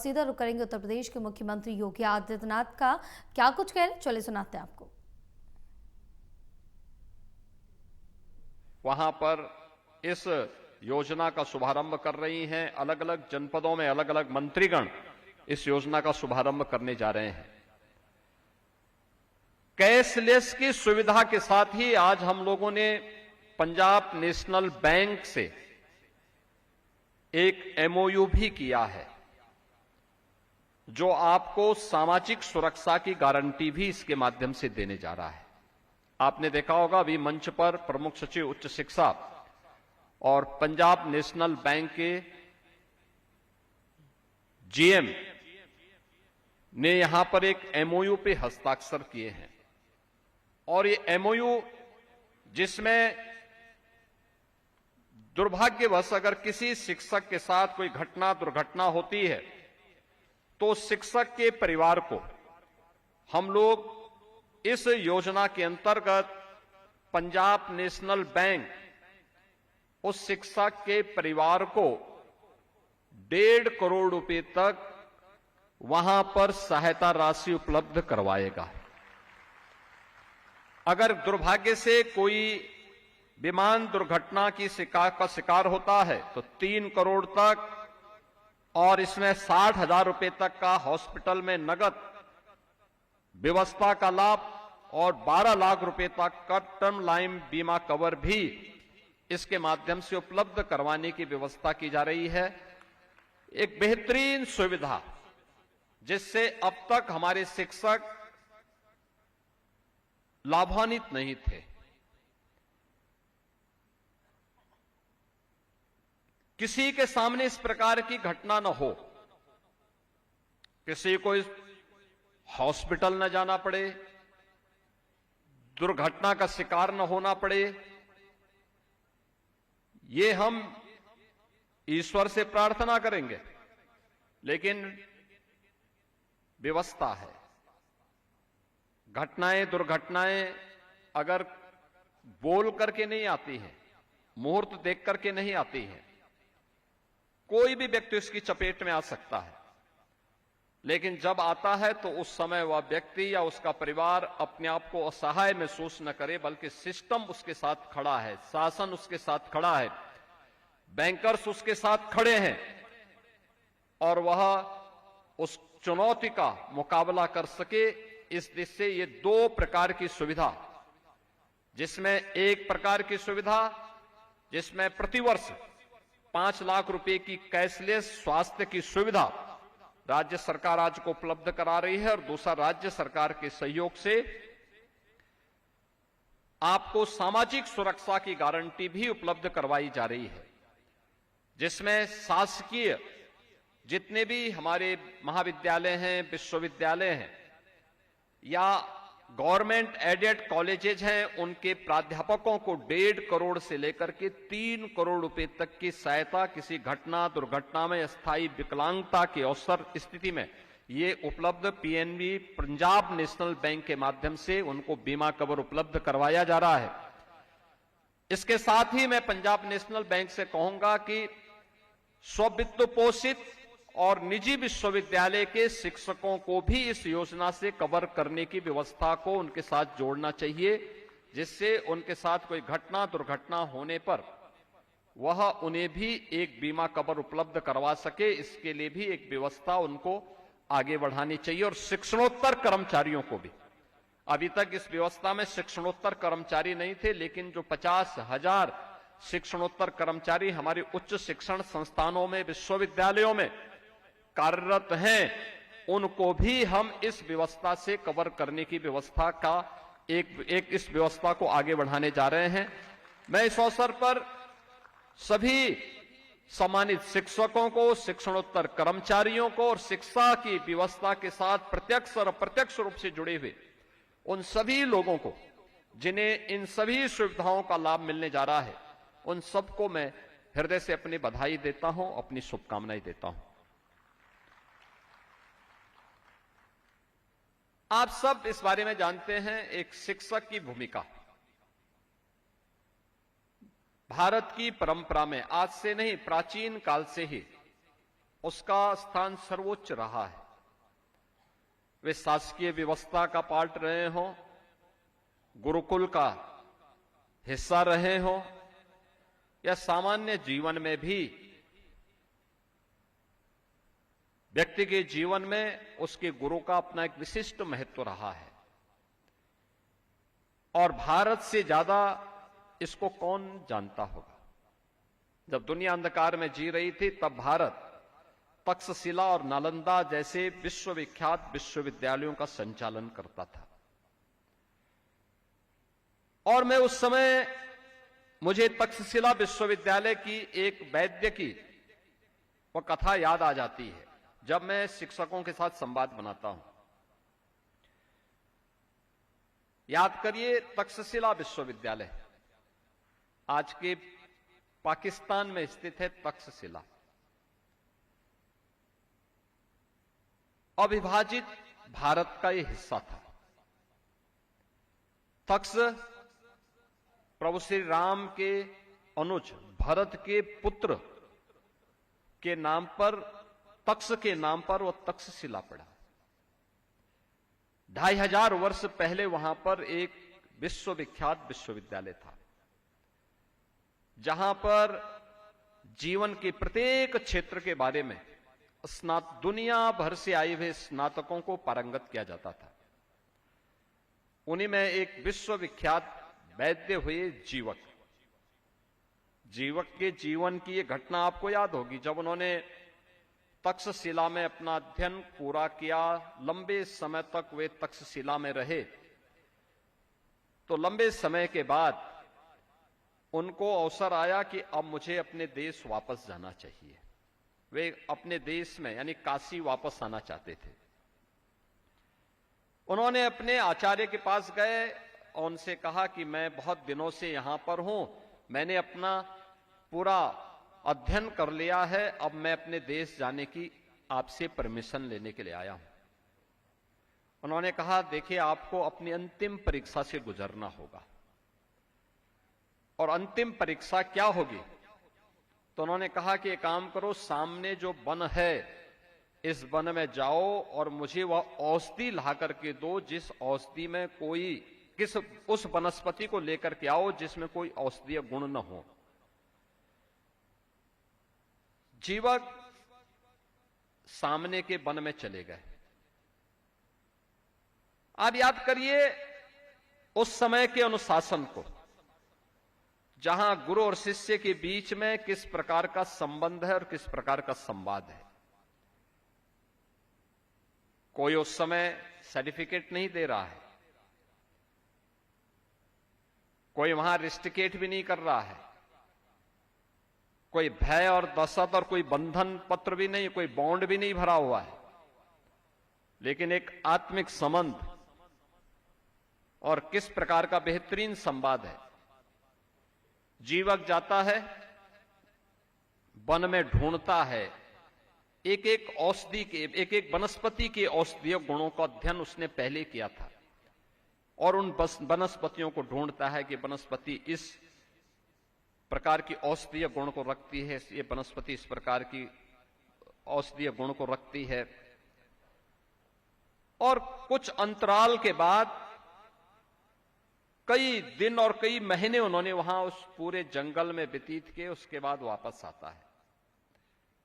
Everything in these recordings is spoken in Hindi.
सीधा रुक करेंगे उत्तर प्रदेश के मुख्यमंत्री योगी आदित्यनाथ का। क्या कुछ कह रहे, चलिए सुनाते हैं आपको। वहां पर इस योजना का शुभारंभ कर रही हैं। अलग अलग जनपदों में अलग अलग मंत्रीगण इस योजना का शुभारंभ करने जा रहे हैं। कैशलेस की सुविधा के साथ ही आज हम लोगों ने पंजाब नेशनल बैंक से एक एमओयू भी किया है, जो आपको सामाजिक सुरक्षा की गारंटी भी इसके माध्यम से देने जा रहा है। आपने देखा होगा अभी मंच पर प्रमुख सचिव उच्च शिक्षा और पंजाब नेशनल बैंक के जीएम ने यहां पर एक एमओयू पे हस्ताक्षर किए हैं। और ये एमओयू जिसमें दुर्भाग्यवश अगर किसी शिक्षक के साथ कोई दुर्घटना होती है तो शिक्षक के परिवार को हम लोग इस योजना के अंतर्गत पंजाब नेशनल बैंक उस शिक्षक के परिवार को 1.5 करोड़ रुपए तक वहां पर सहायता राशि उपलब्ध करवाएगा। अगर दुर्भाग्य से कोई विमान दुर्घटना की शिकार होता है तो 3 करोड़ तक, और इसमें 60,000 रुपए तक का हॉस्पिटल में नगद व्यवस्था का लाभ और 12 लाख रुपए तक का टर्म लाइफ बीमा कवर भी इसके माध्यम से उपलब्ध करवाने की व्यवस्था की जा रही है। एक बेहतरीन सुविधा जिससे अब तक हमारे शिक्षक लाभान्वित नहीं थे। किसी के सामने इस प्रकार की घटना न हो, किसी को हॉस्पिटल न जाना पड़े, दुर्घटना का शिकार न होना पड़े, ये हम ईश्वर से प्रार्थना करेंगे। लेकिन व्यवस्था है। दुर्घटनाएं अगर बोल करके नहीं आती हैं, मुहूर्त देख करके नहीं आती हैं, कोई भी व्यक्ति उसकी चपेट में आ सकता है। लेकिन जब आता है तो उस समय वह व्यक्ति या उसका परिवार अपने आप को असहाय महसूस न करे, बल्कि सिस्टम उसके साथ खड़ा है, शासन उसके साथ खड़ा है, बैंकर्स उसके साथ खड़े हैं और वह उस चुनौती का मुकाबला कर सके। इस दिशा से ये 2 प्रकार की सुविधा, जिसमें एक प्रकार की सुविधा जिसमें प्रतिवर्ष 5 लाख रुपए की कैशलेस स्वास्थ्य की सुविधा राज्य सरकार आज को उपलब्ध करा रही है, और दूसरा राज्य सरकार के सहयोग से आपको सामाजिक सुरक्षा की गारंटी भी उपलब्ध करवाई जा रही है, जिसमें शासकीय जितने भी हमारे महाविद्यालय हैं, विश्वविद्यालय हैं या गवर्नमेंट एडेड कॉलेजेज हैं, उनके प्राध्यापकों को 1.5 करोड़ से लेकर के 3 करोड़ रुपए तक की सहायता किसी दुर्घटना में स्थायी विकलांगता के अवसर स्थिति में ये उपलब्ध पीएनबी पंजाब नेशनल बैंक के माध्यम से उनको बीमा कवर उपलब्ध करवाया जा रहा है। इसके साथ ही मैं पंजाब नेशनल बैंक से कहूंगा कि स्ववित्त पोषित और निजी विश्वविद्यालय के शिक्षकों को भी इस योजना से कवर करने की व्यवस्था को उनके साथ जोड़ना चाहिए, जिससे उनके साथ कोई दुर्घटना होने पर वह उन्हें भी एक बीमा कवर उपलब्ध करवा सके। इसके लिए भी एक व्यवस्था उनको आगे बढ़ानी चाहिए। और शिक्षणोत्तर कर्मचारियों को भी, अभी तक इस व्यवस्था में शिक्षणोत्तर कर्मचारी नहीं थे, लेकिन जो 50,000 शिक्षणोत्तर कर्मचारी हमारे उच्च शिक्षण संस्थानों में, विश्वविद्यालयों में कार्यरत हैं, उनको भी हम इस व्यवस्था से कवर करने की व्यवस्था का इस व्यवस्था को आगे बढ़ाने जा रहे हैं। मैं इस अवसर पर सभी सम्मानित शिक्षकों को, शिक्षणोत्तर कर्मचारियों को और शिक्षा की व्यवस्था के साथ प्रत्यक्ष और अप्रत्यक्ष रूप से जुड़े हुए उन सभी लोगों को जिन्हें इन सभी सुविधाओं का लाभ मिलने जा रहा है, उन सबको मैं हृदय से अपनी बधाई देता हूं, अपनी शुभकामनाएं देता हूं। आप सब इस बारे में जानते हैं, एक शिक्षक की भूमिका भारत की परंपरा में आज से नहीं, प्राचीन काल से ही उसका स्थान सर्वोच्च रहा है। वे शासकीय व्यवस्था का पार्ट रहे हों, गुरुकुल का हिस्सा रहे हों, या सामान्य जीवन में भी व्यक्ति के जीवन में उसके गुरु का अपना एक विशिष्ट महत्व रहा है। और भारत से ज्यादा इसको कौन जानता होगा। जब दुनिया अंधकार में जी रही थी तब भारत तक्षशिला और नालंदा जैसे विश्वविख्यात विश्वविद्यालयों का संचालन करता था। और मैं उस समय, मुझे तक्षशिला विश्वविद्यालय की एक वैद्य की वह कथा याद आ जाती है जब मैं शिक्षकों के साथ संवाद बनाता हूं। याद करिए, तक्षशिला विश्वविद्यालय आज के पाकिस्तान में स्थित है। तक्षशिला अविभाजित भारत का यह हिस्सा था। तक्ष प्रभु श्री राम के अनुज भरत के पुत्र के नाम पर, तक्ष के नाम पर वह तक्षशिला पड़ा। 2500 वर्ष पहले वहां पर एक विश्वविख्यात विश्वविद्यालय था, जहां पर जीवन के प्रत्येक क्षेत्र के बारे में दुनिया भर से आए हुए स्नातकों को पारंगत किया जाता था। उन्हीं में एक विश्वविख्यात वैद्य हुए जीवक। जीवक के जीवन की यह घटना आपको याद होगी। जब उन्होंने तक्षशिला में अपना अध्ययन पूरा किया, लंबे समय तक वे तक्षशिला में रहे, तो लंबे समय के बाद उनको अवसर आया कि अब मुझे अपने देश वापस जाना चाहिए। वे अपने देश में यानी काशी वापस आना चाहते थे। उन्होंने अपने आचार्य के पास गए और उनसे कहा कि मैं बहुत दिनों से यहां पर हूं, मैंने अपना पूरा अध्ययन कर लिया है, अब मैं अपने देश जाने की आपसे परमिशन लेने के लिए आया हूं। उन्होंने कहा, देखिए आपको अपनी अंतिम परीक्षा से गुजरना होगा। और अंतिम परीक्षा क्या होगी? तो उन्होंने कहा कि एक काम करो, सामने जो वन है इस वन में जाओ और मुझे वह औषधि ला करके दो, जिस औषधि में उस वनस्पति को लेकर के आओ जिसमें कोई औषधीय गुण न हो। जीवक सामने के वन में चले गए। आप याद करिए उस समय के अनुशासन को, जहां गुरु और शिष्य के बीच में किस प्रकार का संबंध है और किस प्रकार का संवाद है। कोई उस समय सर्टिफिकेट नहीं दे रहा है, कोई वहां रिस्टिकेट भी नहीं कर रहा है, कोई भय और दशत और कोई बंधन पत्र भी नहीं, कोई बॉन्ड भी नहीं भरा हुआ है, लेकिन एक आत्मिक संबंध और किस प्रकार का बेहतरीन संवाद है। जीवक जाता है, वन में ढूंढता है, एक एक औषधि के, एक एक वनस्पति के औषधीय गुणों का अध्ययन उसने पहले किया था, और उन वनस्पतियों को ढूंढता है कि वनस्पति इस प्रकार की औषधीय गुण को रखती है, ये वनस्पति इस प्रकार की औषधीय गुण को रखती है। और कुछ अंतराल के बाद कई दिन और कई महीने उन्होंने वहां उस पूरे जंगल में व्यतीत किए। उसके बाद वापस आता है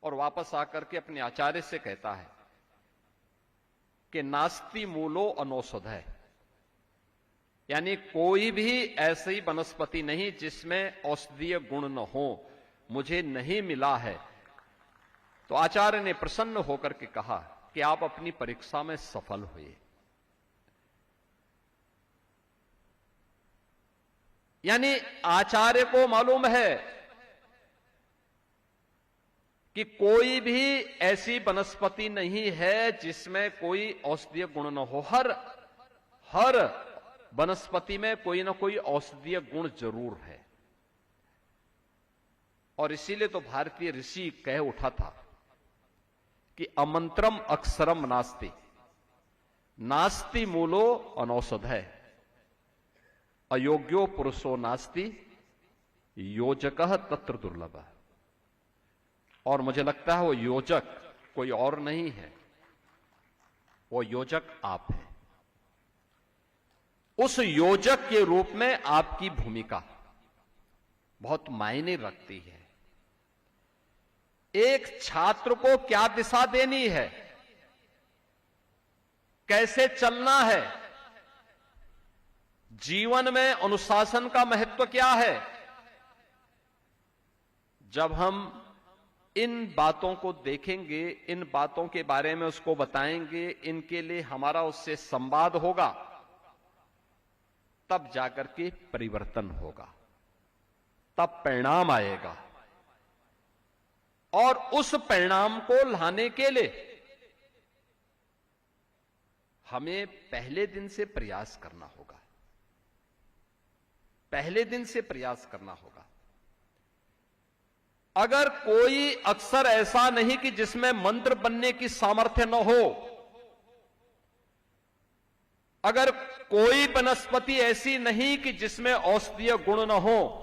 और वापस आकर के अपने आचार्य से कहता है कि नास्ति मूलो अनौषधय, यानी कोई भी ऐसी वनस्पति नहीं जिसमें औषधीय गुण न हो, मुझे नहीं मिला है। तो आचार्य ने प्रसन्न होकर के कहा कि आप अपनी परीक्षा में सफल हुए। यानी आचार्य को मालूम है कि कोई भी ऐसी वनस्पति नहीं है जिसमें कोई औषधीय गुण न हो। हर वनस्पति में कोई ना कोई औषधीय गुण जरूर है। और इसीलिए तो भारतीय ऋषि कह उठा था कि अमंत्रम अक्षरम नास्ति, नास्ति मूलो अनौषधय, अयोग्यो पुरुषो नास्ति, योजकः तत्र दुर्लभ। और मुझे लगता है वो योजक कोई और नहीं है, वो योजक आप हैं। उस योजक के रूप में आपकी भूमिका बहुत मायने रखती है। एक छात्र को क्या दिशा देनी है, कैसे चलना है, जीवन में अनुशासन का महत्व क्या है, जब हम इन बातों को देखेंगे, इन बातों के बारे में उसको बताएंगे, इनके लिए हमारा उससे संवाद होगा, तब जाकर के परिवर्तन होगा, तब परिणाम आएगा। और उस परिणाम को लाने के लिए हमें पहले दिन से प्रयास करना होगा, पहले दिन से प्रयास करना होगा। अगर कोई अक्षर ऐसा नहीं कि जिसमें मंत्र बनने की सामर्थ्य न हो, अगर कोई वनस्पति ऐसी नहीं कि जिसमें औषधीय गुण न हो,